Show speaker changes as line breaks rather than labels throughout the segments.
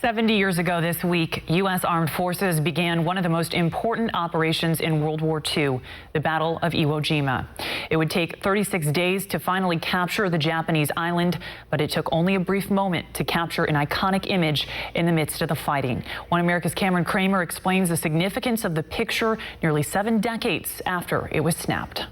70 years ago this week, U.S. Armed Forces began one of the most important operations in World War II, the Battle of Iwo Jima. It would take 36 days to finally capture the Japanese island, but it took only a brief moment to capture an iconic image in the midst of the fighting. One America's Cameron Kramer explains the significance of the picture nearly 7 decades after it was snapped.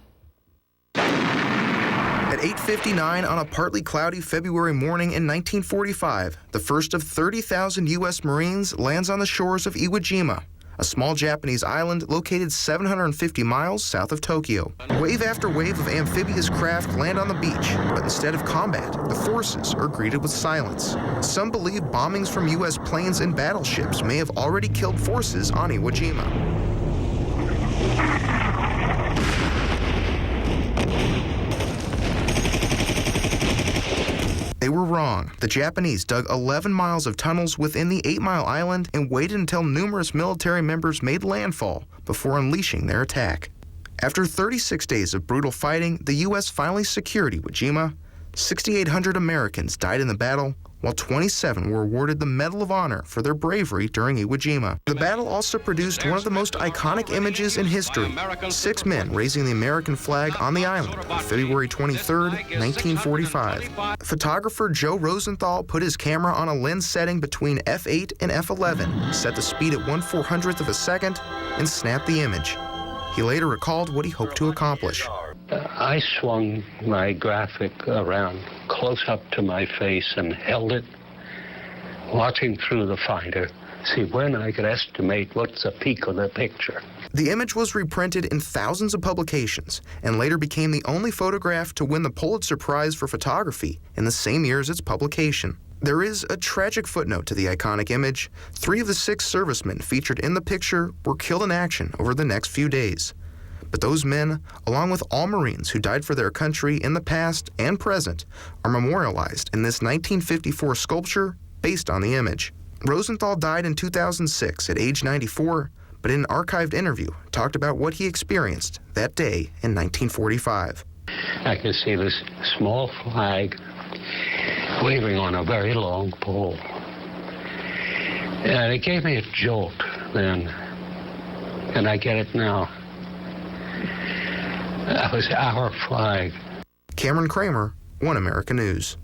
At 8:59 on a partly cloudy February morning in 1945, the first of 30,000 U.S. Marines lands on the shores of Iwo Jima, a small Japanese island located 750 miles south of Tokyo. Wave after wave of amphibious craft land on the beach, but instead of combat, the forces are greeted with silence. Some believe bombings from U.S. planes and battleships may have already killed forces on Iwo Jima. They were wrong. The Japanese dug 11 miles of tunnels within the 8-mile island and waited until numerous military members made landfall before unleashing their attack. After 36 days of brutal fighting, the U.S. finally secured Iwo Jima. 6,800 Americans died in the battle, while 27 were awarded the Medal of Honor for their bravery during Iwo Jima. The battle also produced one of the most iconic images in history: 6 men raising the American flag on the island on February 23, 1945. Photographer Joe Rosenthal put his camera on a lens setting between f8 and f11, set the speed at 1/400th of a second, and snapped the image. He later recalled what he hoped to accomplish.
I swung my graphic around close up to my face and held it, watching through the finder, see when I could estimate what's the peak of the picture.
The image was reprinted in thousands of publications and later became the only photograph to win the Pulitzer Prize for photography in the same year as its publication. There is a tragic footnote to the iconic image. 3 of the 6 servicemen featured in the picture were killed in action over the next few days. But those men, along with all Marines who died for their country in the past and present, are memorialized in this 1954 sculpture based on the image. Rosenthal died in 2006 at age 94, but in an archived interview talked about what he experienced that day in 1945.
I could see this small flag waving on a very long pole. And it gave me a jolt then, and I get it now. That was our flag.
Cameron Kramer, One America News.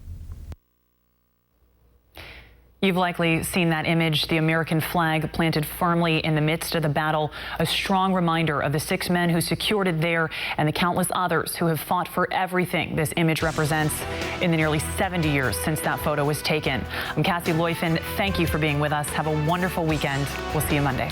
You've likely seen that image, the American flag planted firmly in the midst of the battle, a strong reminder of the 6 men who secured it there and the countless others who have fought for everything this image represents in the nearly 70 years since that photo was taken. I'm CASSIE LEUFFEN. Thank you for being with us. Have a wonderful weekend. We'll see you Monday.